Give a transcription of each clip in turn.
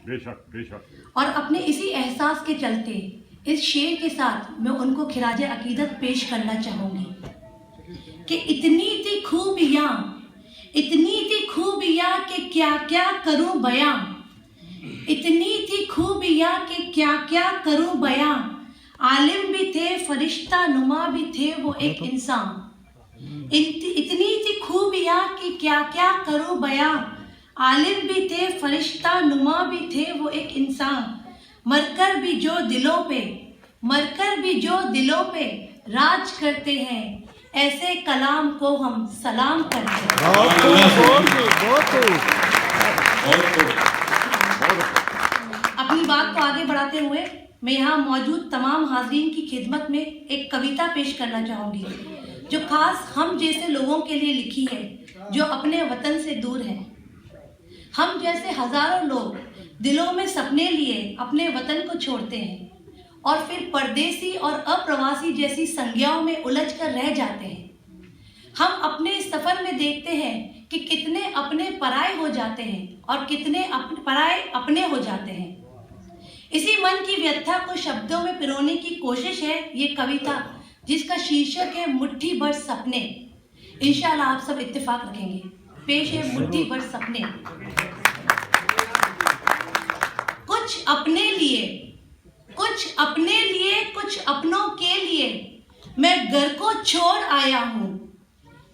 बेशक बेशक। और अपने इसी एहसास के चलते इस शेर के साथ मैं उनको खिराज अकीदत पेश करना चाहूँगी कि इतनी थी खूबियाँ कि क्या क्या करूँ बयां, इतनी थी खूबियाँ कि क्या क्या करूँ बयां, आलिम भी थे फरिश्ता नुमा भी थे वो एक इंसान। इतनी थी खूबियाँ कि क्या क्या करूँ बयां, आलिम भी थे फरिश्ता नुमा भी थे वो एक इंसान। मरकर भी जो दिलों पे राज करते हैं, ऐसे कलाम को हम सलाम करते हैं। अपनी बात को आगे बढ़ाते हुए मैं यहाँ मौजूद तमाम हाज़रीन की खिदमत में एक कविता पेश करना चाहूँगी जो खास हम जैसे लोगों के लिए लिखी है जो अपने वतन से दूर हैं। हम जैसे हजारों लोग दिलों में सपने लिए अपने वतन को छोड़ते हैं और फिर परदेसी और अप्रवासी जैसी संज्ञाओं में उलझ कर रह जाते हैं। हम अपने इस सफर में देखते हैं कि कितने अपने पराये हो जाते हैं और कितने पराये अपने हो जाते हैं। इसी मन की व्यथा को शब्दों में पिरोने की कोशिश है ये कविता, जिसका शीर्षक है मुट्ठी भर सपने। इंशाल्लाह आप सब इत्तेफाक रखेंगे। पेश है मुट्ठी भर सपने। कुछ अपने लिए कुछ अपनों के लिए मैं घर को छोड़ आया हूँ।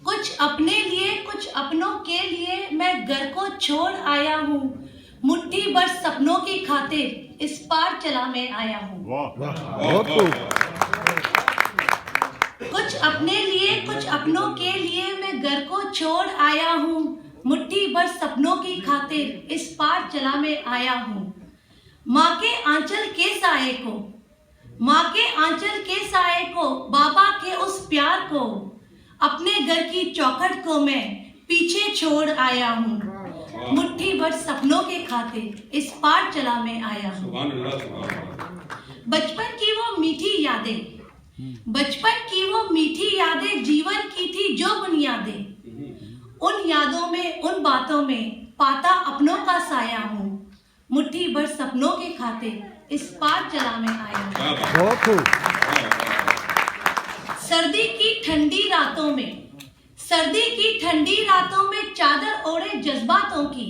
कुछ अपने लिए कुछ अपनों के लिए मैं घर को छोड़ आया हूँ। मुट्ठी भर सपनों की खातिर इस पार चला मैं आया हूँ। कुछ अपने लिए कुछ अपनों के लिए मैं घर को छोड़ आया हूँ। मुट्ठी भर सपनों की खातिर इस पार चला मैं आया हूँ। माँ के आंचल के साए को बाबा के उस प्यार को अपने घर की चौखट को मैं पीछे छोड़ आया हूँ। मुट्ठी भर सपनों के खातिर इस पार चला मैं आया हूँ। बचपन की वो मीठी यादें जीवन की थी जो बुनियादें, उन यादों में उन बातों में पाता अपनों का साया हूँ। मुट्ठी भर सपनों के खातिर इस पार चला मैं आया हूँ। सर्दी की ठंडी रातों में चादर ओढ़े जज्बातों की,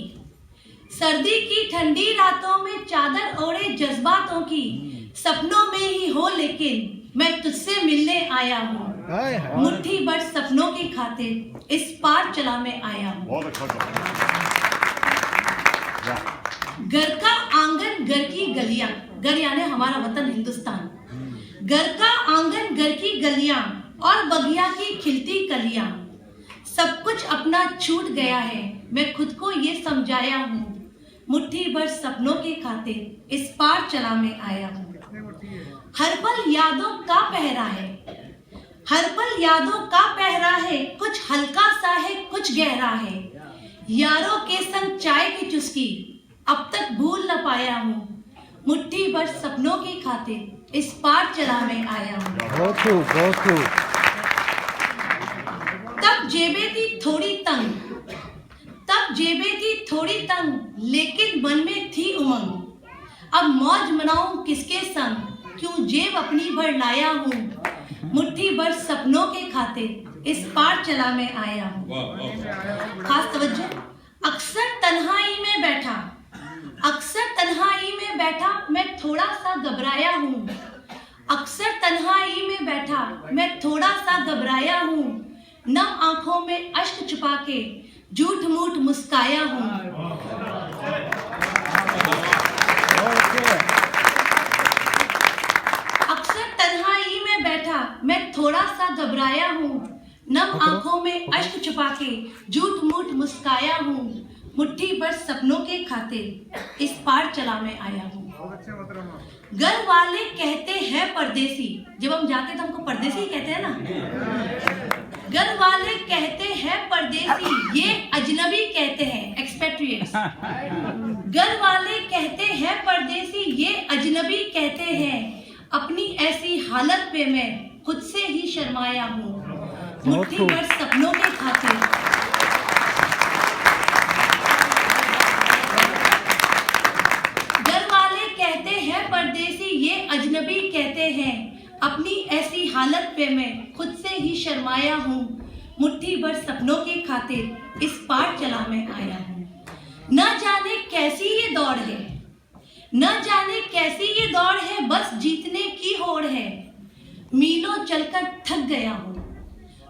सर्दी की ठंडी रातों में चादर ओढ़े जज्बातों की, सपनों में ही हो लेकिन मैं तुझसे मिलने आया हूँ। मुट्ठी भर सपनों की खातिर इस पार चला मैं आया हूँ। घर का आंगन घर की गलियां, घर यानी हमारा वतन हिंदुस्तान। घर का आंगन घर की गलियां और बगिया की खिलती कलियां, सब कुछ अपना छूट गया है मैं खुद को ये समझाया हूँ। मुट्ठी भर सपनों के खातिर इस पार चला मैं आया हूँ। हर पल यादों का पहरा है, कुछ हल्का सा है कुछ गहरा है। यारों के संग चाय की चुस्की अब तक भूल न पाया हूँ। मुट्ठी भर सपनों की खातिर इस पार चला मैं आया हूँ। तब जेबें थी थोड़ी तंग, लेकिन मन में थी उमंग। अब मौज मनाऊं किसके संग, क्यों जेब अपनी भर लाया हूँ। मुट्ठी भर सपनों के खातिर इस पार चला मैं आया हूँ। खास तवज्जो, अक्सर तन्हाई में बैठा मैं थोड़ा सा घबराया हूँ। अक्सर तन्हाई में बैठा मैं थोड़ा सा घबराया हूँ। नम आंखों में अश्क छुपा के झूठ मूठ मुस्काया हूँ। अक्सर तन्हाई में बैठा मैं थोड़ा सा घबराया हूँ। नम आंखों में अश्क छुपा के झूठ मूठ मुस्काया हूँ। मुट्ठी भर सपनों के खातिर इस पार चला मैं आया हूँ। घर वाले कहते हैं परदेसी, जब हम जाते तो हमको परदेसी कहते हैं ना। घर वाले कहते हैं परदेसी, ये अजनबी कहते हैं, एक्सपेट्रिएट्स। घर वाले कहते हैं परदेसी, ये अजनबी कहते हैं। अपनी ऐसी हालत पे मैं खुद से ही शर्माया हूँ। मुट्ठी भर सपनों के खातिर अजनबी कहते हैं, अपनी ऐसी हालत पे मैं खुद से ही शर्माया हूँ। मुट्ठी भर सपनों के खातिर इस पार चला मैं आया हूँ। न जाने कैसी ये दौड़ है, न जाने कैसी ये दौड़ है, बस जीतने की होड़ है। मीलों चलकर थक गया हूँ,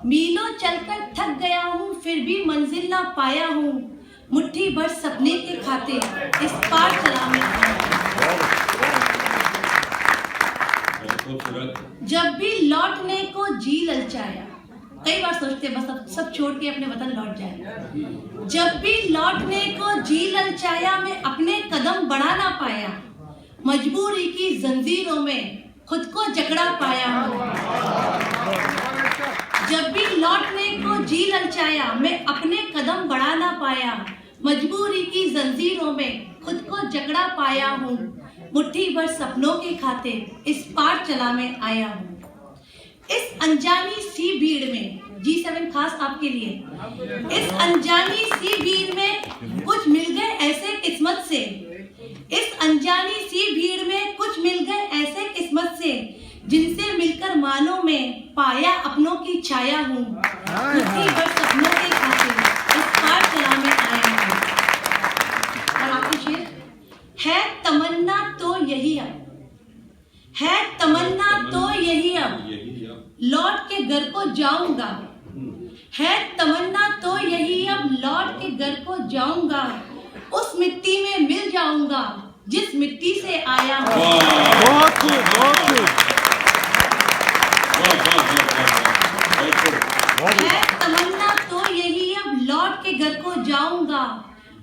मीलों चलकर थक गया हूँ, फिर भी मंजिल ना पाया हूँ। मुट्ठी भर सपने के खातिर इस पार चला मैं आया हूँ। जब भी लौटने को जी ललचाया, कई बार सोचते बस अब सब छोड़ के अपने वतन लौट जाए। जब भी लौटने को जी ललचाया, मैं अपने कदम बढ़ा ना पाया। मजबूरी की जंजीरों में खुद को जकड़ा पाया हूँ। जब भी लौटने को जी ललचाया, मैं अपने कदम बढ़ा ना पाया। मजबूरी की जंजीरों में खुद को जकड़ा पाया हूँ। मुट्ठी भर सपनों के खातिर इस पार चला मैं आया हूँ। इस अनजानी सी भीड़ में, G7 खास आपके लिए, इस अनजानी सी भीड़ में कुछ मिल गए ऐसे किस्मत से। इस अनजानी सी भीड़ में कुछ मिल गए ऐसे किस्मत से, जिनसे मिलकर मानो में पाया अपनों की छाया हूँ। मुट्ठी भर सपनों के खातिर इस पार चला मैं आया हूँ। और आपके शेर है तमन्ना तो यही अब, है तमन्ना तो यही अब, लौट के घर को जाऊंगा। है तमन्ना तो यही अब, लौट के घर को जाऊंगा। उस मिट्टी में मिल जाऊंगा जिस मिट्टी से आया हूँ। बहुत खूब, बहुत खूब। है तमन्ना तो यही अब, लौट के घर को जाऊंगा।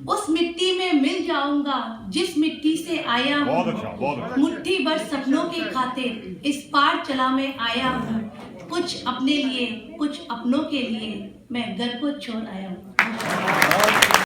उस मिट्टी में मिल जाऊंगा जिस मिट्टी से आया हूँ। बहुत अच्छा, बहुत अच्छा। मुट्ठी भर सपनों के खातिर इस पार चला मैं आया हूँ। कुछ अपने लिए, कुछ अपनों के लिए मैं घर को छोड़ आया हूँ।